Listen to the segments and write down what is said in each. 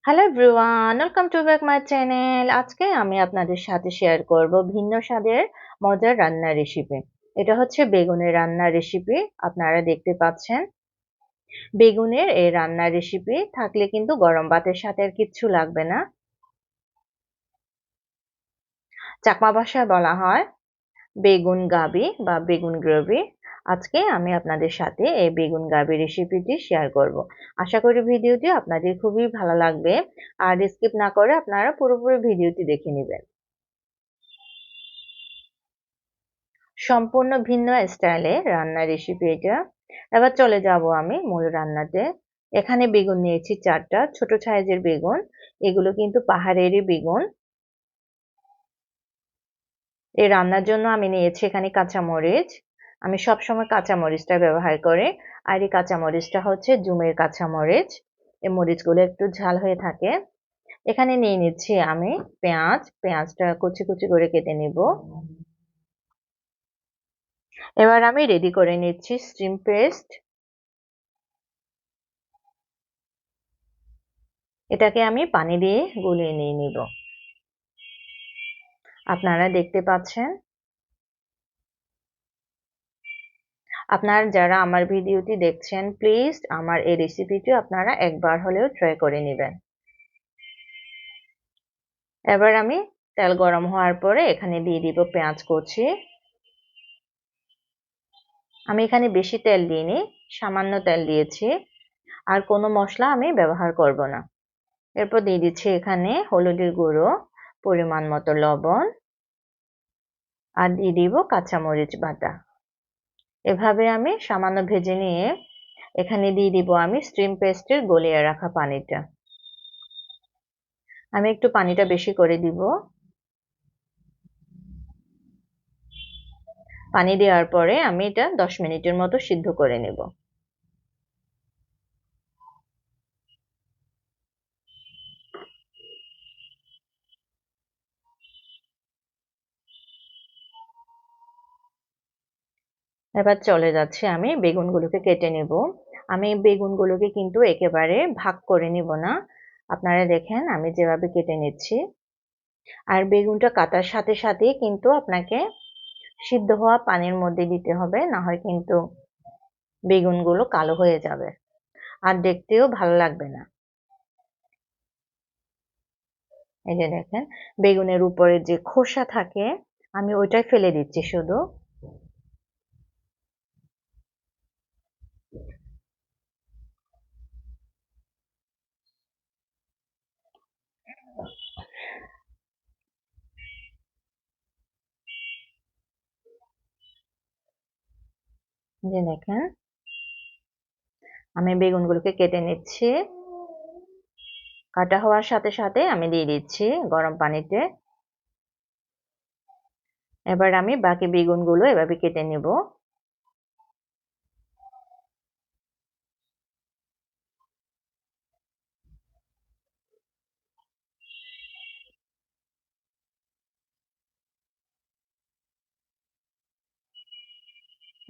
Hello everyone, welcome to back my channel. আজকে আমি আপনাদের সাথে শেয়ার করব ভিন্ন স্বাদের মজার রান্নার রেসিপি। এটা হচ্ছে বেগুনের রান্নার রেসিপি। আপনারা দেখতে পাচ্ছেন বেগুনের এই রান্নার রেসিপি থাকলে কিন্তু গরম ভাতের সাথে আর কিচ্ছু লাগবে না। চাকমা ভাষায় বলা হয় বেগুন গাবি বা বেগুন গ্রেভি। আজকে আমি আপনাদের সাথে এই বেগুন গাবি রেসিপিটি শেয়ার করব। আশা করি ভিডিওটি আপনাদের খুবই ভালো লাগবে, আর স্কিপ না করে আপনারা পুরোপুরি ভিডিওটি দেখে নেবেন। সম্পূর্ণ ভিন্ন স্টাইলে রান্নার রেসিপি এটা। এবার চলে যাব আমি মূল রান্নাতে। এখানে বেগুন নিয়েছি 4টা ছোট সাইজের বেগুন। এগুলো কিন্তু পাহাড়েরই বেগুন। এই রান্নার জন্য আমি নিয়েছি এখানে কাঁচামরিচ। আমি সবসময় কাঁচামরিচটা ব্যবহার করি। আর এই কাঁচামরিচটা হচ্ছে জুমের কাঁচামরিচ। এই মরিচগুলো একটু ঝাল হয়ে থাকে। এখানে নিয়ে নিচ্ছি আমি পেঁয়াজ। পেঁয়াজটা কুচি কুচি করে কেটে নিব। এবার আমি রেডি করে নিচ্ছি স্টিম পেস্ট। এটাকে আমি পানি দিয়ে গুলিয়ে নিয়ে নিব। আপনারা দেখতে পাচ্ছেন। আপনারা যারা আমার ভিডিওটি দেখছেন, প্লিজ আমার এই রেসিপিটি আপনারা একবার হলেও ট্রাই করে নেবেন। এবার আমি তেল গরম হওয়ার পরে এখানে দিয়ে দিব পেঁয়াজ কুচি। আমি এখানে বেশি তেল দিইনি, সামান্য তেল দিয়েছি। আর কোনো মশলা আমি ব্যবহার করব না। এরপর দিয়ে দিচ্ছি এখানে হলুদের গুঁড়ো, পরিমাণ মতো লবণ, আর দিয়ে দিব কাঁচামরিচ বাটা। এভাবে আমি সামান্য ভেজে নিয়ে এখানে দিয়ে দিব আমি স্টিম পেস্টের গলিয়ে রাখা পানিটা। আমি একটু পানিটা বেশি করে দিব। পানি দেওয়ার পরে আমি এটা 10 মিনিটের মতো সিদ্ধ করে নেব। এবার চলে যাচ্ছে আমি বেগুনগুলোকে কেটে নেব। আমি বেগুনগুলোকে কিন্তু একেবারে ভাগ করে নিব না। আপনারা দেখেন আমি যেভাবে কেটে নিচ্ছি। আর বেগুনটা কাটার সাথে সাথে কিন্তু আপনাকে সিদ্ধ হওয়া পানির মধ্যে দিতে হবে, না হয় কিন্তু বেগুনগুলো কালো হয়ে যাবে আর দেখতেও ভালো লাগবে না। এই যে দেখেন, বেগুনের উপরে যে খোসা থাকে আমি ওইটাই ফেলে দিচ্ছি শুধু। যে দেখেন, আমি বেগুনগুলোকে কেটে নিচ্ছি। কাটা হওয়ার সাথে সাথে আমি দিয়ে দিচ্ছি গরম পানিতে। এবার আমি বাকি বেগুনগুলো এভাবে কেটে নেব।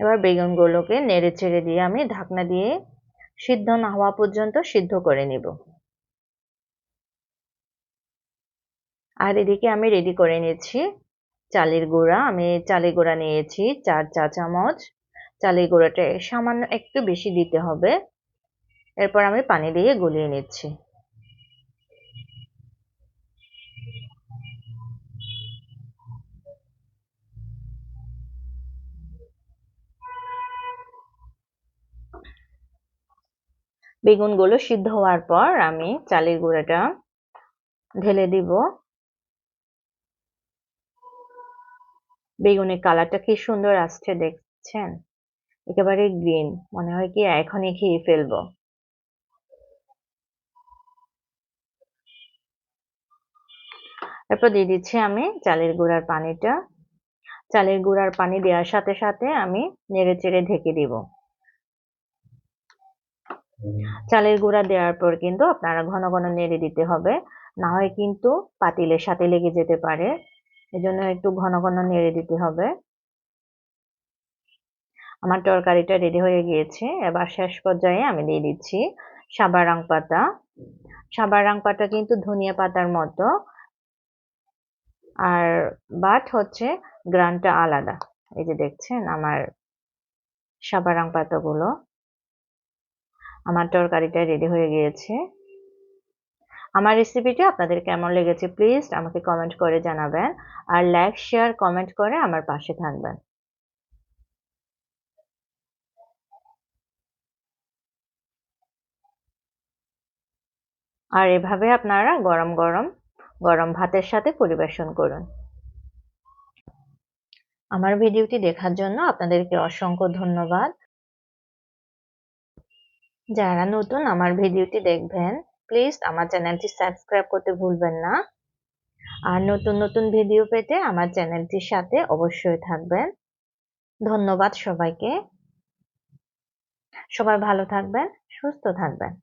এবার বেগুনগুলোকে নেড়ে চেড়ে দিয়ে আমি ঢাকনা দিয়ে সিদ্ধ না হওয়া পর্যন্ত সিদ্ধ করে নেব। আর এদিকে আমি রেডি করে নিয়েছি চালের গুঁড়া। আমি চালের গুঁড়া নিয়েছি 4 চা চামচ। চালের গুঁড়াটা সামান্য একটু বেশি দিতে হবে। এরপর আমি পানি দিয়ে গুলিয়ে নিচ্ছি। বেগুনগুলো সিদ্ধ হওয়ার পর আমি চালের গুঁড়াটা ঢেলে দিব। বেগুনের কালারটা কি সুন্দর আসছে দেখছেন, একেবারে গ্রিন। মনে হয় কি এখনই খেয়ে ফেলবো। এরপর দিয়ে দিচ্ছি আমি চালের গুঁড়ার পানিটা। চালের গুঁড়ার পানি দেওয়ার সাথে সাথে আমি নেড়ে চেড়ে ঢেকে দিব। চালের গুঁড়া দেওয়ার পর কিন্তু আপনারা ঘন ঘন নেড়ে দিতে হবে, না হয় কিন্তু পাতিলের সাথে লেগে যেতে পারে। এজন্য একটু ঘন ঘন নেড়ে দিতে হবে। আমার তরকারিটা রেডি হয়ে গিয়েছে। এবার শেষ পর্যায়ে আমি দিয়ে দিচ্ছি সাবারাং পাতা। সাবারাং পাতা কিন্তু ধনিয়া পাতার মতো, আর বাট হচ্ছে গ্রানটা আলাদা। এই যে দেখছেন আমার সাবারাং পাতাগুলো। আমার তরকারিটা রেডি হয়ে গিয়েছে। আমার রেসিপিটা আপনাদের কেমন লেগেছে প্লিজ আমাকে কমেন্ট করে জানাবেন, আর লাইক শেয়ার কমেন্ট করে আমার পাশে থাকবেন। আর এভাবে আপনারা গরম গরম গরম ভাতের সাথে পরিবেশন করুন। আমার ভিডিওটি দেখার জন্য আপনাদেরকে অসংখ্য ধন্যবাদ। যারা নতুন আমার ভিডিওটি দেখবেন প্লিজ আমার চ্যানেলটি সাবস্ক্রাইব করতে ভুলবেন না। আর নতুন নতুন ভিডিও পেতে আমার চ্যানেলটির সাথে অবশ্যই থাকবেন। ধন্যবাদ সবাইকে। সবাই ভালো থাকবেন, সুস্থ থাকবেন।